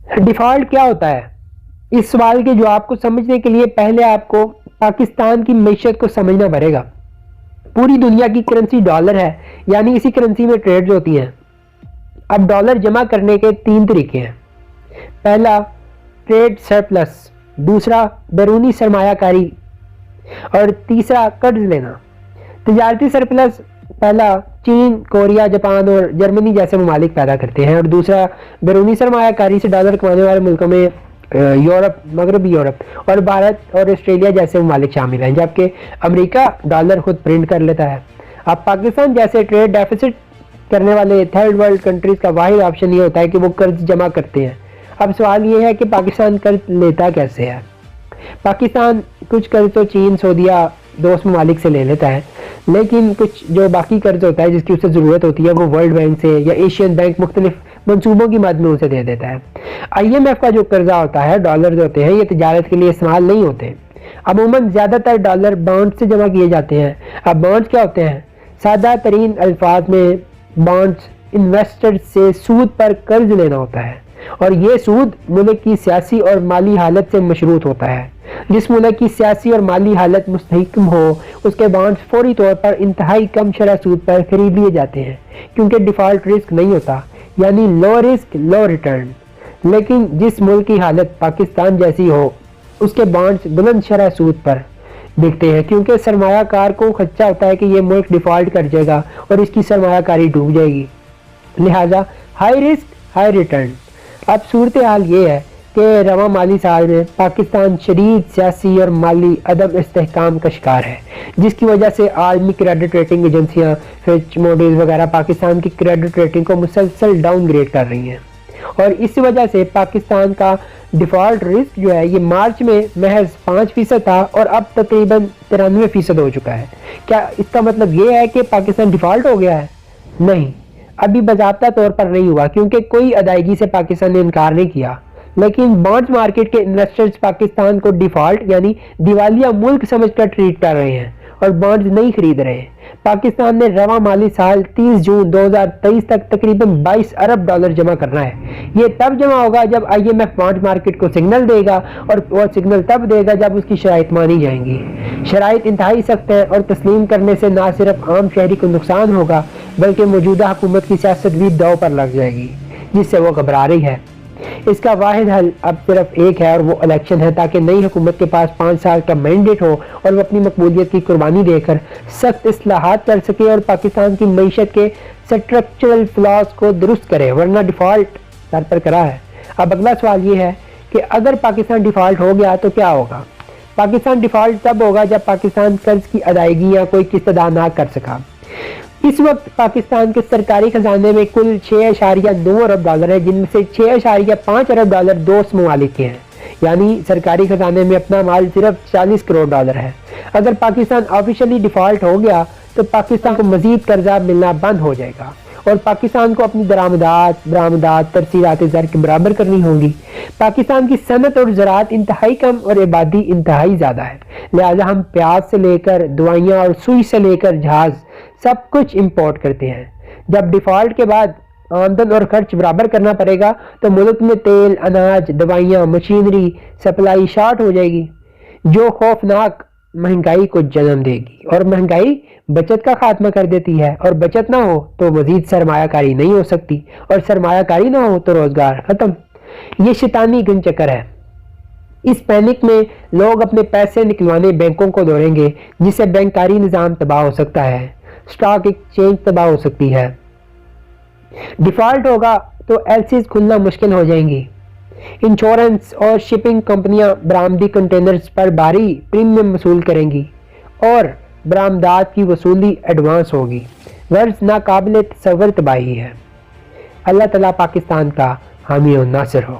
Default کیا ہوتا ہے؟ اس سوال کے جواب کو سمجھنے کے لیے پہلے آپ کو پاکستان کی معیشت کو سمجھنا پڑے گا۔ پوری دنیا کی کرنسی ڈالر ہے، یعنی اسی کرنسی میں ٹریڈز ہوتی ہیں۔ اب ڈالر جمع کرنے کے 3 طریقے ہیں۔ پہلا ٹریڈ سرپلس، دوسرا بیرونی سرمایہ کاری، اور تیسرا قرض لینا۔ تجارتی سرپلس پہلا چین، کوریا، جاپان اور جرمنی جیسے ممالک پیدا کرتے ہیں، اور دوسرا بیرونی سرمایہ کاری سے ڈالر کمانے والے ملکوں میں یورپ، مغربی یورپ اور بھارت اور آسٹریلیا جیسے ممالک شامل ہیں، جبکہ امریکہ ڈالر خود پرنٹ کر لیتا ہے۔ اب پاکستان جیسے ٹریڈ ڈیفیسٹ کرنے والے تھرڈ ورلڈ کنٹریز کا واحد آپشن یہ ہوتا ہے کہ وہ قرض جمع کرتے ہیں۔ اب سوال یہ ہے کہ پاکستان قرض لیتا کیسے ہے؟ پاکستان کچھ قرض تو چین، سعودیہ، دوست ممالک سے لے لیتا ہے، لیکن کچھ جو باقی قرض ہوتا ہے جس کی اسے ضرورت ہوتی ہے وہ ورلڈ بینک سے یا ایشین بینک مختلف منصوبوں کی مدد میں اسے دے دیتا ہے۔ آئی ایم ایف کا جو قرضہ ہوتا ہے، ڈالرز ہوتے ہیں، یہ تجارت کے لیے استعمال نہیں ہوتے۔ عموماً زیادہ تر ڈالر بانڈ سے جمع کیے جاتے ہیں۔ اب بانڈز کیا ہوتے ہیں؟ سادہ ترین الفاظ میں بانڈز انویسٹر سے سود پر قرض لینا ہوتا ہے، اور یہ سود ملک کی سیاسی اور مالی حالت سے مشروط ہوتا ہے۔ جس ملک کی سیاسی اور مالی حالت مستحکم ہو اس کے بانڈز فوری طور پر انتہائی کم شرح سود پر خرید لیے جاتے ہیں، کیونکہ ڈیفالٹ رسک نہیں ہوتا، یعنی لو رسک لو ریٹرن۔ لیکن جس ملک کی حالت پاکستان جیسی ہو اس کے بانڈز بلند شرح سود پر بکتے ہیں، کیونکہ سرمایہ کار کو خدشہ ہوتا ہے کہ یہ ملک ڈیفالٹ کر جائے گا اور اس کی سرمایہ کاری ڈوب جائے گی، لہٰذا ہائی رسک ہائی ریٹرن۔ اب صورتحال یہ ہے کہ رواں مالی سال میں پاکستان شدید سیاسی اور مالی عدم استحکام کا شکار ہے، جس کی وجہ سے عالمی کریڈٹ ریٹنگ ایجنسیاں فچ، موڈیز وغیرہ پاکستان کی کریڈٹ ریٹنگ کو مسلسل ڈاؤن گریڈ کر رہی ہیں، اور اس وجہ سے پاکستان کا ڈیفالٹ رسک جو ہے یہ مارچ میں محض 5% تھا اور اب تقریباً 93% ہو چکا ہے۔ کیا اس کا مطلب یہ ہے کہ پاکستان ڈیفالٹ ہو گیا ہے؟ نہیں، ابھی باضابطہ طور پر نہیں ہوا، کیونکہ کوئی ادائیگی سے پاکستان نے انکار نہیں کیا، لیکن بانڈز مارکیٹ کے انویسٹرز پاکستان کو ڈیفالٹ یعنی دیوالیہ ملک سمجھ کر ٹریٹ کر رہے ہیں اور بانڈز نہیں خرید رہے۔ پاکستان نے رواں مالی سال 30 جون 2023 تک تقریباً 22 ارب ڈالر جمع کرنا ہے۔ یہ تب جمع ہوگا جب I M F bond market کو سگنل دے گا، اور وہ سگنل تب دے گا جب اس کی شرائط مانی جائیں گی۔ شرائط انتہائی سخت ہیں اور تسلیم کرنے سے نہ صرف عام شہری کو نقصان ہوگا بلکہ موجودہ حکومت کی سیاست بھی داؤ پر لگ جائے گی، جس سے وہ گھبرا رہی ہے۔ اس کا واحد حل اب صرف ایک ہے اور وہ الیکشن ہے، تاکہ نئی حکومت کے پاس 5 سال کا مینڈیٹ ہو اور وہ اپنی مقبولیت کی قربانی دے کر سخت اصلاحات کر سکے اور پاکستان کی معیشت کے سٹرکچرل فلاز کو درست کرے، ورنہ ڈیفالٹ سر پر کرا ہے۔ اب اگلا سوال یہ ہے کہ اگر پاکستان ڈیفالٹ ہو گیا تو کیا ہوگا؟ پاکستان ڈیفالٹ تب ہوگا جب پاکستان قرض کی ادائیگی یا کوئی قسط ادا نہ کر سکا۔ اس وقت پاکستان کے سرکاری خزانے میں کل 6.9 ارب ڈالر ہے، جن میں سے 6.5 ارب ڈالر دوست ممالک کے ہیں، یعنی سرکاری خزانے میں اپنا مال صرف 40 کروڑ ڈالر ہے۔ اگر پاکستان آفیشلی ڈیفالٹ ہو گیا تو پاکستان کو مزید قرضہ ملنا بند ہو جائے گا اور پاکستان کو اپنی برآمدات ترسیلات زر کے برابر کرنی ہوں گی۔ پاکستان کی صنعت اور زراعت انتہائی کم اور آبادی انتہائی زیادہ ہے، لہٰذا ہم پیاز سے لے کر دوائیاں اور سوئی سے لے کر جہاز سب کچھ امپورٹ کرتے ہیں۔ جب ڈیفالٹ کے بعد آمدن اور خرچ برابر کرنا پڑے گا تو ملک میں تیل، اناج، دوائیاں، مشینری سپلائی شارٹ ہو جائے گی، جو خوفناک مہنگائی کو جنم دے گی، اور مہنگائی بچت کا خاتمہ کر دیتی ہے، اور بچت نہ ہو تو مزید سرمایہ کاری نہیں ہو سکتی، اور سرمایہ کاری نہ ہو تو روزگار ختم۔ یہ شیطانی گن چکر ہے۔ اس پینک میں لوگ اپنے پیسے نکلوانے بینکوں کو دوڑیں گے، جس سے بینکاری نظام تباہ ہو سکتا ہے، اسٹاک ایکسچینج تباہ ہو سکتی ہے۔ ڈیفالٹ ہوگا تو ایلسیز کھلنا مشکل ہو جائیں گی۔ انشورنس اور شپنگ کمپنیاں برآمدی کنٹینرز پر بھاری پریمیم وصول کریں گی اور برآمدات کی وصولی ایڈوانس ہوگی، غرض ناقابل تصور تباہی ہے۔ اللہ تعالیٰ پاکستان کا حامی و ناصر ہو۔